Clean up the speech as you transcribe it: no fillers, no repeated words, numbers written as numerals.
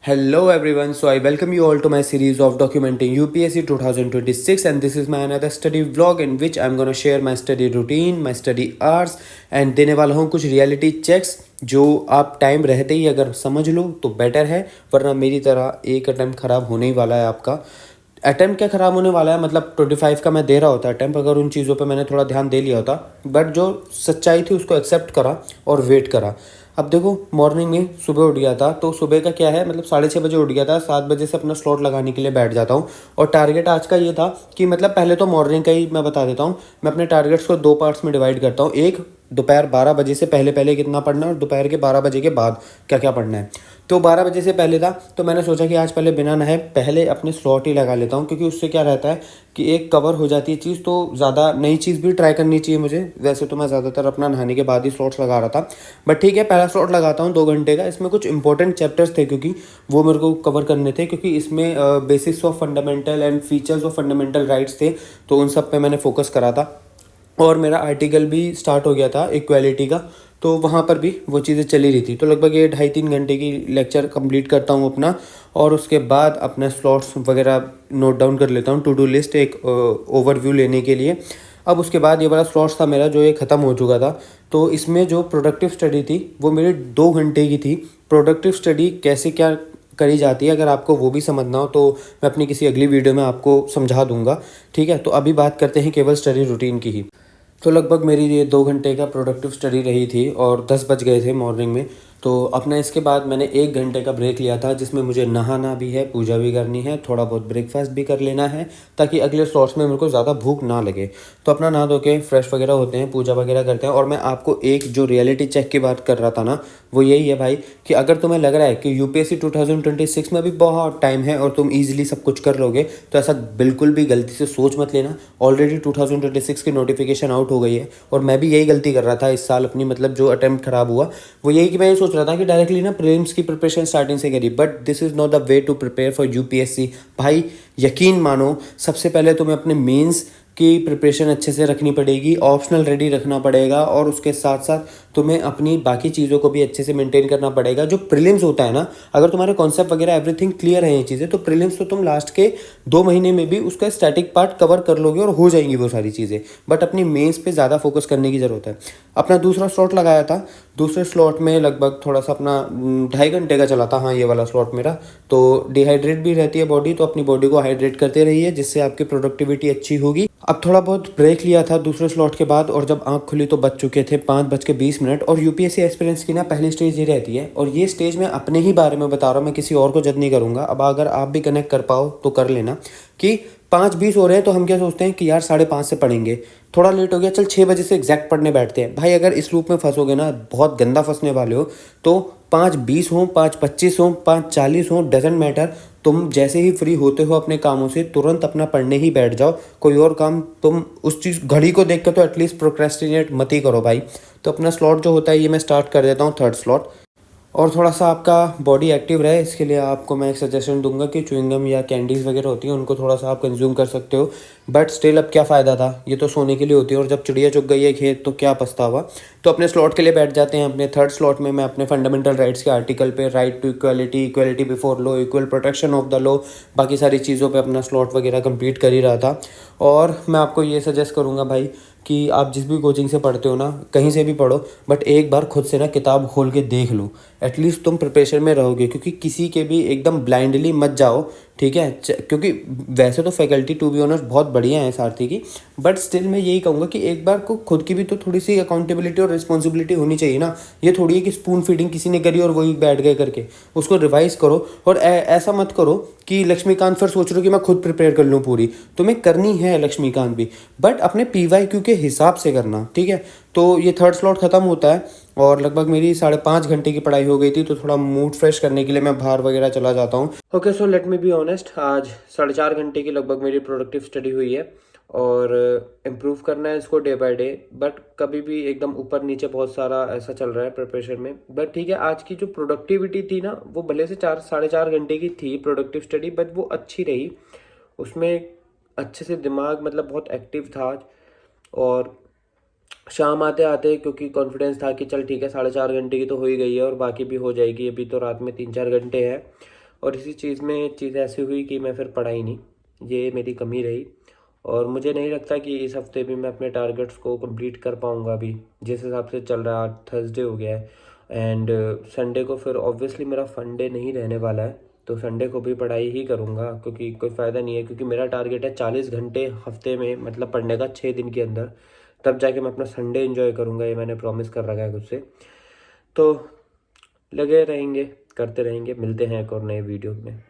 Hello everyone, so I welcome you all to my series of documenting UPSC 2026 and this is my another study vlog in which I'm going to share my study routine, my study hours and देने वाला हूँ कुछ reality checks जो आप time रहते ही अगर समझ लो तो बेटर है, वरना मेरी तरह एक अटैम्प्ट ख़राब होने ही वाला है आपका। अटैम्प्ट क्या ख़राब होने वाला है, मतलब 25 का मैं दे रहा होता अटैम्प्ट अगर उन चीज़ों पे मैंने थोड़ा ध्यान दे लिया होता, बट जो सच्चाई थी उसको एक्सेप्ट करा और वेट करा। अब देखो मॉर्निंग में सुबह उठ गया था, तो सुबह का क्या है, मतलब 6:30 बजे उठ गया था, 7 बजे से अपना स्लॉट लगाने के लिए बैठ जाता हूँ। और टारगेट आज का ये था कि मतलब पहले तो मॉर्निंग का ही मैं बता देता हूँ, मैं अपने टारगेट्स को 2 पार्ट्स में डिवाइड करता हूँ। एक, दोपहर 12 बजे से पहले पहले कितना पढ़ना है और दोपहर के 12 बजे के बाद क्या क्या पढ़ना है। तो 12 बजे से पहले था, तो मैंने सोचा कि आज पहले बिना नहाए पहले अपने स्लॉट ही लगा लेता हूँ, क्योंकि उससे क्या रहता है कि एक कवर हो जाती है चीज़, तो ज़्यादा नई चीज़ भी ट्राई करनी चाहिए मुझे। वैसे तो मैं ज़्यादातर अपना नहाने के बाद ही स्लॉट्स लगा रहा था, बट ठीक है पहला स्लॉट लगाता हूँ 2 घंटे का। इसमें कुछ इंपॉर्टेंट चैप्टर्स थे क्योंकि वो मेरे को कवर करने थे, क्योंकि इसमें basics of fundamental and features of fundamental rights थे, तो उन सब पे मैंने फोकस करा था। और मेरा आर्टिकल भी स्टार्ट हो गया था इक्वालिटी का, तो वहाँ पर भी वो चीज़ें चली रही थी। तो लगभग ये 2.5-3 घंटे की लेक्चर कंप्लीट करता हूँ अपना, और उसके बाद अपने स्लॉट्स वगैरह नोट डाउन कर लेता हूँ, टू डू लिस्ट एक ओवरव्यू लेने के लिए। अब उसके बाद ये वाला स्लॉट्स था मेरा जो ये ख़त्म हो चुका था, तो इसमें जो प्रोडक्टिव स्टडी थी वो मेरी 2 घंटे की थी। प्रोडक्टिव स्टडी कैसे क्या करी जाती है, अगर आपको वो भी समझना हो तो मैं अपनी किसी अगली वीडियो में आपको समझा दूंगा, ठीक है। तो अभी बात करते हैं केवल स्टडी रूटीन की ही। तो लगभग मेरी ये 2 घंटे का प्रोडक्टिव स्टडी रही थी और 10 बज गए थे मॉर्निंग में। तो अपना इसके बाद मैंने 1 घंटे का ब्रेक लिया था, जिसमें मुझे नहाना भी है, पूजा भी करनी है, थोड़ा बहुत ब्रेकफास्ट भी कर लेना है, ताकि अगले स्लॉट्स में मेरे को ज़्यादा भूख ना लगे। तो अपना नहा धो के फ्रेश वगैरह होते हैं, पूजा वगैरह करते हैं। और मैं आपको एक जो रियलिटी चेक की बात कर रहा था ना, वो यही है भाई कि अगर तुम्हें लग रहा है कि यूपीएससी 2026 में भी बहुत टाइम है और तुम ईजिली सब कुछ कर लोगे, तो ऐसा बिल्कुल भी गलती से सोच मत लेना। ऑलरेडी 2026 की नोटिफिकेशन आउट हो गई है, और मैं भी यही गलती कर रहा था इस साल अपनी, मतलब जो अटेम्प्ट खराब हुआ वो यही कि मैं ये सोच रहा था कि डायरेक्टली ना प्रीलिम्स की प्रिपरेशन स्टार्टिंग से करी, but this is not the way to prepare for UPSC. भाई यकीन मानो, सबसे पहले तुम्हें अपने मेंस की प्रिपरेशन अच्छे से रखनी पड़ेगी, ऑप्शनल रेडी रखना पड़ेगा, और उसके साथ साथ तुम्हें अपनी बाकी चीज़ों को भी अच्छे से मेंटेन करना पड़ेगा। जो प्रीलिम्स होता है ना, अगर तुम्हारे कॉन्सेप्ट वगैरह एवरीथिंग क्लियर है ये चीज़ें, तो प्रीलिम्स तो तुम लास्ट के 2 महीने में भी उसका स्टैटिक पार्ट कवर कर लोगे और हो जाएंगी वो सारी चीज़ें। बट अपनी मेंस पे ज़्यादा फोकस करने की ज़रूरत है। अपना दूसरा स्लॉट लगाया था, दूसरे स्लॉट में लगभग थोड़ा सा अपना 2.5 घंटे का चला था, हाँ ये वाला स्लॉट मेरा। तो डिहाइड्रेट भी रहती है बॉडी, तो अपनी बॉडी को हाइड्रेट करते रहिए, जिससे आपकी प्रोडक्टिविटी अच्छी होगी। अब थोड़ा बहुत ब्रेक लिया था दूसरे स्लॉट के बाद, और जब आंख खुली तो बज चुके थे 5:20। और यूपीएससी एक्सपीरियंस की ना पहली स्टेज ये रहती है, और ये स्टेज मैं अपने ही बारे में बता रहा हूँ, मैं किसी और को जज नहीं करूँगा। अब अगर आप भी कनेक्ट कर पाओ तो कर लेना कि 5:20 हो रहे हैं, तो हम क्या सोचते हैं कि यार 5:30 से पढ़ेंगे, थोड़ा लेट हो गया, चल 6 बजे से एग्जैक्ट पढ़ने बैठते हैं। भाई अगर इस लूप में फंसोगे ना, बहुत गंदा फंसने वाले हो। तो 5:20 हो, 5:25 हो, 5:40 हो, डजेंट मैटर, तुम जैसे ही फ्री होते हो अपने कामों से तुरंत अपना पढ़ने ही बैठ जाओ। कोई और काम तुम उस चीज़ घड़ी को देख कर तो एटलीस्ट प्रोक्रेस्टिनेट मत ही करो भाई। तो अपना स्लॉट जो होता है ये मैं स्टार्ट कर देता हूँ, थर्ड स्लॉट। और थोड़ा सा आपका बॉडी एक्टिव रहे, इसके लिए आपको मैं एक सजेशन दूंगा कि च्युइंगम या कैंडीज़ वगैरह होती हैं उनको थोड़ा सा आप कंज्यूम कर सकते हो। बट स्टिल अब क्या फ़ायदा था, ये तो सोने के लिए होती है, और जब चिड़िया चुग गई है खेत तो क्या पछतावा। तो अपने स्लॉट के लिए बैठ जाते हैं। अपने थर्ड स्लॉट में मैं अपने फंडामेंटल राइट्स के आर्टिकल पे, right to equality, equality before law, equal protection of the law, बाकी सारी चीज़ों पे अपना स्लॉट वगैरह कंप्लीट कर ही रहा था। और मैं आपको ये सजेस्ट करूँगा भाई कि आप जिस भी कोचिंग से पढ़ते हो ना, कहीं से भी पढ़ो, बट एक बार खुद से ना किताब खोल के देख लो, एटलीस्ट तुम प्रिपरेशन में रहोगे। क्योंकि किसी के भी एकदम ब्लाइंडली मत जाओ, ठीक है। क्योंकि वैसे तो फैकल्टी टू बी ऑनेस्ट बहुत बढ़िया है सारथी की, बट स्टिल मैं यही कहूँगा कि एक बार को खुद की भी तो थोड़ी सी अकाउंटेबिलिटी और रिस्पॉन्सिबिलिटी होनी चाहिए ना। ये थोड़ी है कि स्पून फीडिंग किसी ने करी और वही बैठ गए करके, उसको रिवाइज करो। और ऐसा मत करो कि लक्ष्मीकांत फिर सोच रहे हो कि मैं खुद प्रिपेयर कर लूँ पूरी, तुम्हें करनी है लक्ष्मीकांत भी, बट अपने PYQ के हिसाब से करना, ठीक है। तो ये थर्ड स्लॉट ख़त्म होता है, और लगभग मेरी 5.5 घंटे की पढ़ाई हो गई थी, तो थोड़ा मूड फ्रेश करने के लिए मैं बाहर वगैरह चला जाता हूँ। Okay, so let me be honest, आज 4.5 घंटे की लगभग मेरी प्रोडक्टिव स्टडी हुई है, और इम्प्रूव करना है इसको डे बाय डे। बट कभी भी एकदम ऊपर नीचे बहुत सारा ऐसा चल रहा है प्रिपरेशन में, बट ठीक है। आज की जो प्रोडक्टिविटी थी ना, वो भले से 4-4.5 घंटे की थी प्रोडक्टिव स्टडी, बट वो अच्छी रही। उसमें अच्छे से दिमाग मतलब बहुत एक्टिव था आज। और शाम आते आते क्योंकि कॉन्फिडेंस था कि चल ठीक है 4.5 घंटे की तो हो ही गई है और बाकी भी हो जाएगी, अभी तो रात में 3-4 घंटे है, और इसी चीज़ में चीज़ ऐसी हुई कि मैं फिर पढ़ा ही नहीं, ये मेरी कमी रही। और मुझे नहीं लगता कि इस हफ्ते भी मैं अपने टारगेट्स को कंप्लीट कर पाऊँगा अभी, जिस हिसाब से चल रहा है। आज थर्सडे हो गया है एंड संडे को फिर ऑब्वियसली मेरा फन डे नहीं रहने वाला है, तो संडे को भी पढ़ाई ही करूँगा, क्योंकि कोई फ़ायदा नहीं है, क्योंकि मेरा टारगेट है 40 घंटे हफ्ते में, मतलब पढ़ने का 6 दिन के अंदर, तब जाके मैं अपना संडे एंजॉय करूँगा, ये मैंने प्रॉमिस कर रखा है खुद से। तो लगे रहेंगे, करते रहेंगे, मिलते हैं एक और नए वीडियो में।